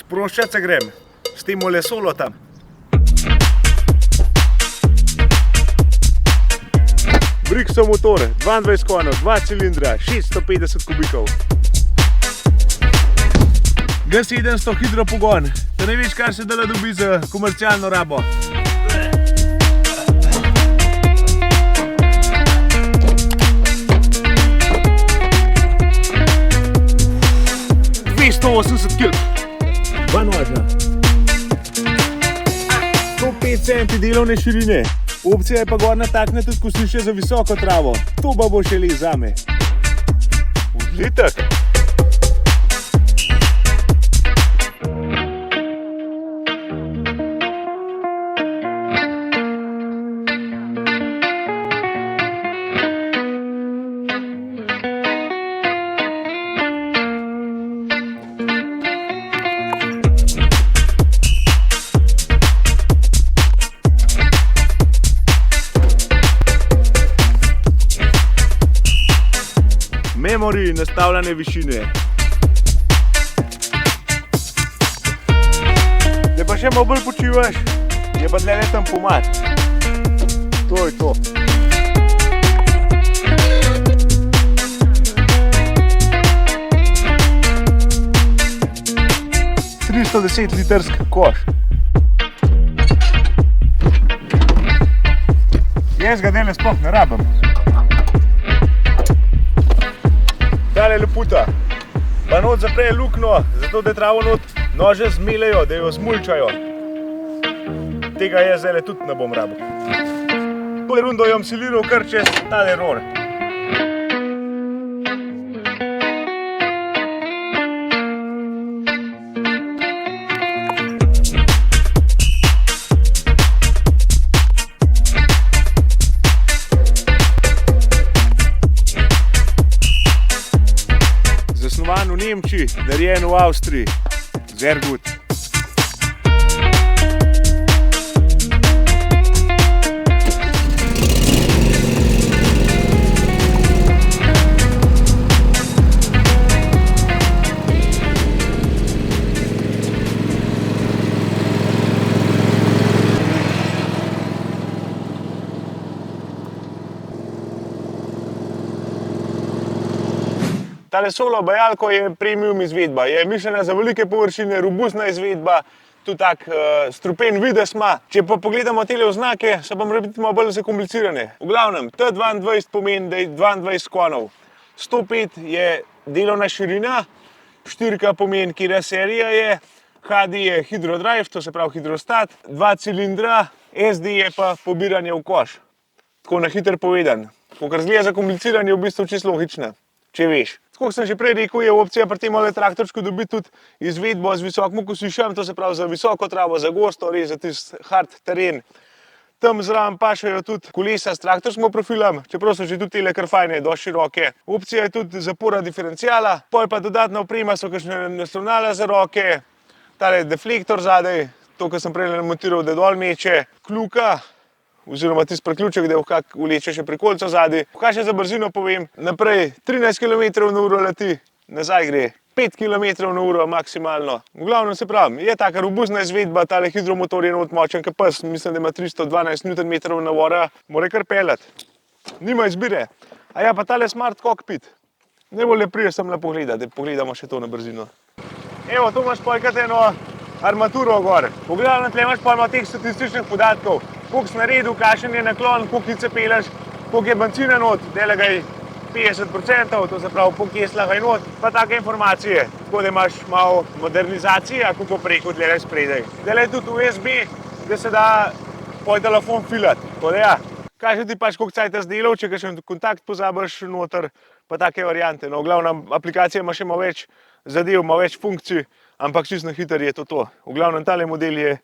Sproščati se grem, s tem le solo tam. Brixov motor, 22 konjev, 2 cilindra, 650 kubikov. G700 hidropogon, da ne veš, kar se dela dobi za komercialno rabo. kg. Dva nožna. 105 cm delovne širine. Opcija je pa gor natakne tudi kosišče za visoko travo. To pa bo še les zame. Užitek! Memory, nastavljanje višine. Da pa še malo bolj počivaš, je pa tle tam pomad. To je to. 310 litrski koš. Jaz ga dele sploh ne rabim. Tale leputa, pa not zapre luknjo, zato da travo not nože zmelejo, da jo zmulčajo. Tega jaz zdaj tudi ne bom rabil. To rundo jo siliral kar čez tale ror. Zasnovan v Nemčiji, narejen v Avstriji. Sehr gut. Tale solo bajalko je premium izvedba, je mišljena za velike površine, robustna izvedba, tudi tak strupen videz ima. Če pa pogledamo tele oznake, so pa morebiti malo bolj zakomplicirane. V glavnem, T22 pomeni, da je 22 konjev. 105 je delovna širina, 4 pomeni, kira serija je, HD je hidrodrive, to se pravi hidrostat, 2 cilindra, SD je pa pobiranje v koš. Tako na hiter povedan. Kakor zgleda zakompliciran, je v bistvu čisto logična, če veš. Kot sem že prej rekel, je opcija pri tem traktorčku dobiti tudi izvedbo z visokim kosišem, to se pravi za visoko travo, za gosto, res za tisti hard teren. Tam zraven pašajo tudi kolesa s traktorskim profilom, čeprav so že tudi tele kar fajne, dosti široke. Opcija je tudi zapora diferenciala, pol pa dodatna oprema so kakšne nastavnala za roke, tale deflektor zadaj, to, kar sem prej namontiral, da dol meče, kljuka, oziroma tisti priključek, da kak vleče še prikolico zadaj. Kaj še za brzino povem, naprej 13 km/h leti, nazaj gre 5 km/h maksimalno. V glavnem se pravim, je taka robustna izvedba, tale hidromotor je not močen kot pes, mislim, da ima 312 Nm navora, mora kar peljati. Nima izbire. A ja, pa tale smart cockpit. Najbolje pride sem le pogledati, da pogledamo še to na brzino. Evo, tu imaš polkrat eno armaturo gor. V glavnem tle imaš pa teh statističnih podatkov. Koliko si naredil, kakšen je naklon, koliko hice peleš, koliko je bencina not, dele ga je 50%, to se pravi, koliko je slaga not, pa take informacije. Tako da imaš malo modernizacije, kako preko tle spredaj. Dele je tudi USB, da se da tvoj telefon filati. Tako da ja, kaže ti pač, koliko cajt zdelal, če kakšen kontakt pozabiš noter, pa take variante. No, v glavnem, aplikacija ima še malo več zadev, malo več funkcij, ampak čisto na hiter je to. V glavnem, tale model je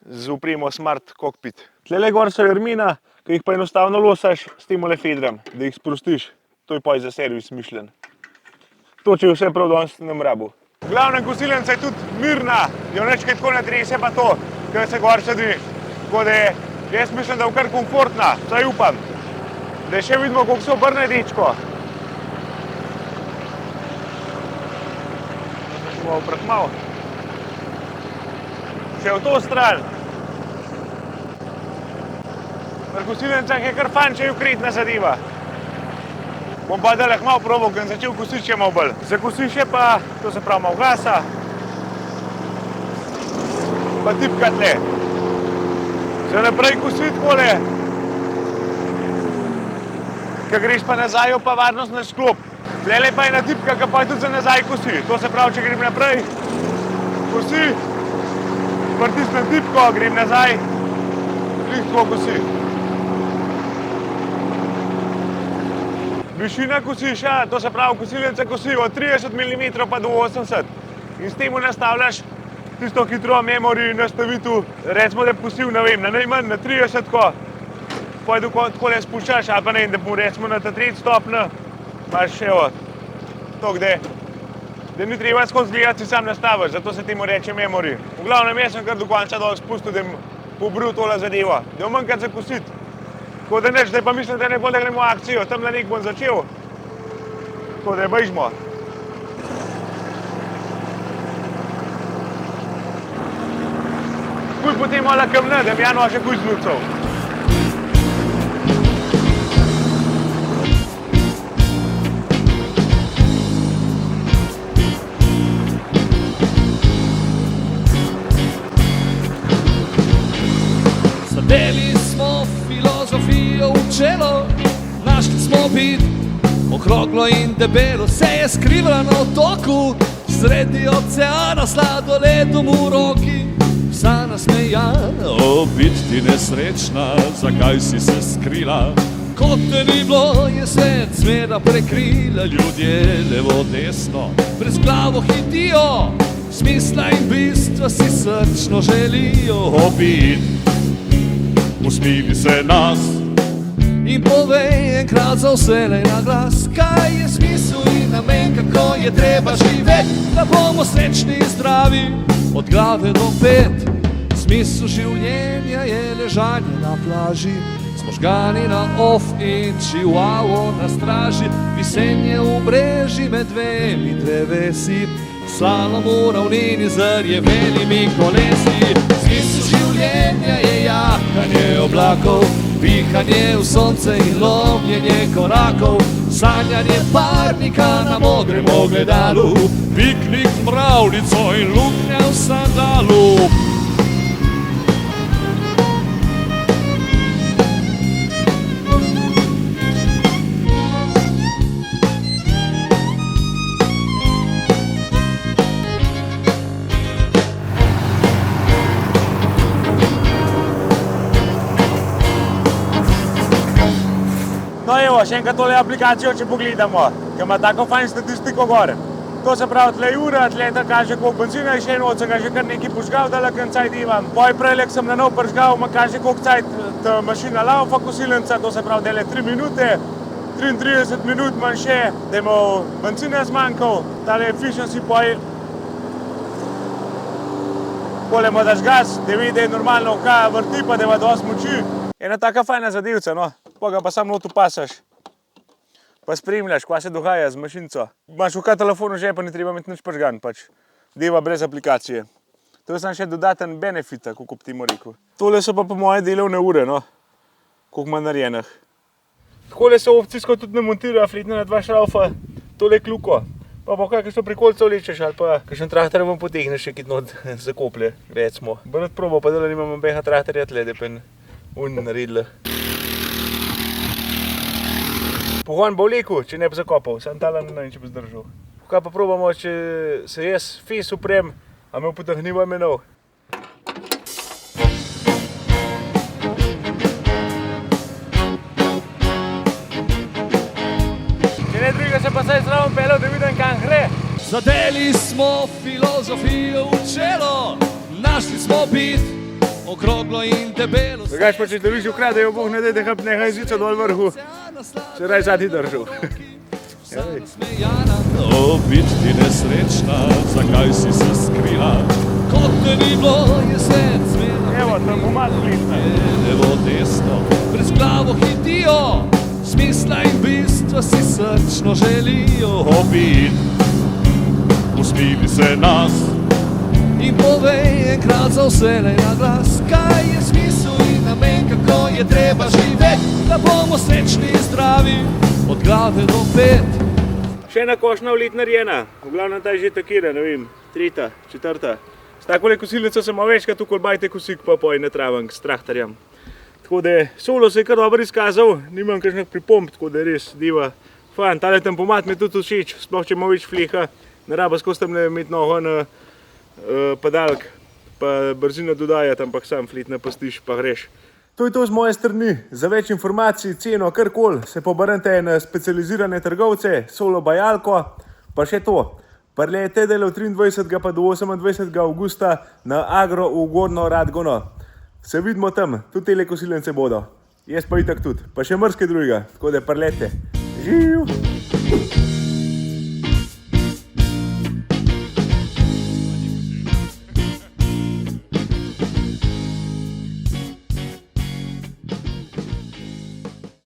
z opremo Smart Cockpit. Tlele gor so jarmina, ki jih pa enostavno losaš s tem fedram, da jih sprostiš. To je pa za servis mišljen. To, če je vse prav danes nam rabu. V glavnem, kosilnica je tudi mirna, jo nič kaj tako ne trese pa to, ker se gor sedi. Tako da jaz mislim, da je kar komfortna, saj upam. Da še vidimo, koliko se obrne dečko. Malo prehmal. še v to stran. Na kosilnicah je kar fajn, če je ukritna zadeva. Bom pa delek malo probal, ker sem začel kositi še malo bolj. Zakosi še pa, to se pravi malo gasa. Pa tipka tle. Zdaj naprej kosi takole. Ko greš pa nazaj, pa varnostni sklop. Tlele pa je ena tipka, ki pa je tudi za nazaj kosi. To se pravi, če grem naprej, kosi, pritisnem tipko, grem nazaj, tako kosi. Višina kosiša, to se pravi, kosilnica kosi od 30 mm pa do 80. In s temu nastavljaš tisto hitro memory nastavitev, recimo, da kosil, ne vem, na najmanj na 30, ko pojdu takole spuščaš, ali pa ne, da bom recimo na ta 3 stopnja, imaš evo, to kde. Da ni treba skozi gledati, si sam nastaviš, zato se temu reče memory. V glavnem, jaz sem kar do konca dol spustil, da bom pobril tole zadevo, da bom manjkrat za kositi. Tako da neč, zdaj pa mislim, da ne bo, da gremo v akcijo, tam na nek bom začel. Tako da bežimo. Kuj potem malo kamne, da bi Jano še kuj zlucal. Zadeli smo filozofijo v čelo, našli smo bit, okroglo in debelo se je skrivala na otoku, sredi oceana sladoledom v roki. Vsa nasmejana, bit ti nesrečna, zakaj si se skrila? Kot te ni bilo, je svet zmera prekrila, ljudje levo desno, brez glavo hitijo, smisla in bistva si srčno želijo. Bit, usmili se nas in povej enkrat za vselej na glas, kaj je smisel in namen, kako je treba živeti, da bomo srečni in zdravi od glave do pet. Smisel življenja je ležanje na plaži, smo žgani na off in čivavo na straži, visenje v breži med dvemi drevesi, slalom v ravnini z rjevenimi kolesi. Smisel življenja je jahanje oblakov, pihanje v sonce in lomljenje korakov, sanjanje parnika na modrem ogledalu, piknik z mravljico in luknja v sandalu. No evo, še enkrat tole aplikacijo, če pogledamo, ki ima tako fajn statistiko gor. To se pravi, tle je ura, tle ta kaže, koliko benzina je še eno, sem ga že kar nekaj požgal, da lakem cajt imam. Poj prejlek sem na nov pržgal, ma kaže, koliko cajt ta mašina laufa kosilnica, to se pravi, da je 3 minute, 33 minut manj še, da je benzina zmanjkal, tale efficiency poj. Pole mu daš gas, da vidi, da je normalno kaj vrti, pa da ima dosti moči. Ena taka fajna zadevca, no. Pa ga pa sam not upasaš, pa spremljaš, kva se dogaja z mašinico. Imaš v telefonu že, pa ni treba imeti nič pržgan, pač. Deva brez aplikacije. To je sam še dodaten benefit, kako bi ti mu rekel. Tole so pa po moje delovne ure, no. Koliko ima narejenih. Takole se opcijsko tudi namontira, fletna na 2 šraufa, tole kljuko. Pa kakaj so prikolca vlečeš, ali pa kakšen traktor vam potegneš še kit not zakoplje, recimo. Bo rad probal, pa dela nimam beha traktorja tle, da pa naredila. Pogon bo vlekel, če ne bi zakopal, sam tala ne vem, če bi zdržal. Kaj pa probamo, če se jaz fes uprem, a me potahniva menov. Če ne druga se pa saj zraven pelel, da vidim, kam gre. Zadeli smo filozofijo v čelo, našli smo bit, okroglo in debelo. Drugač pa, če te viš ukradejo, Bog ne dej, da nehaj zica dol vrhu. Če raj zati držal. Bit ti nesrečna, zakaj si se skrila? Kot te ni bilo, je svet zmera. Evo, tam bo malo listna. Levo desno, brez glavo hitijo, smisla in bistva si srčno želijo. Bit, usmili se nas in povej enkrat za vselej na glas, kaj je smisel in namen, kako je treba živeti, da bomo srečni in zdravi od glave do pet. Še ena košnja vlit narejena, v glavnem ta je že takira, ne vem, tretja, četrta. S takole kosilnico sem malo večkrat ukolbajte kosik pa poj na traven s traktorjem. Tako da solo se je kar dobro izkazal, nimam kakšnih pripomb, tako da je res diva. Fajn, tale tempomat mi je tudi všeč, sploh če ima več fleha, ne raba skozi tam imeti nogo na padalk, pa brzino dodajati, ampak sam flet napustiš pa greš. To je to z moje strani. Za več informacij, ceno, karkoli, se pobrnite na specializirane trgovce, Solo Bajalko, pa še to. Prlejte dele od 23. pa do 28. avgusta na Agro v Gornjo Radgono. Se vidimo tam, tudi tele kosilnice bodo. Jaz pa itak tudi, pa še mrske drugega, tako da prlejte. Živ!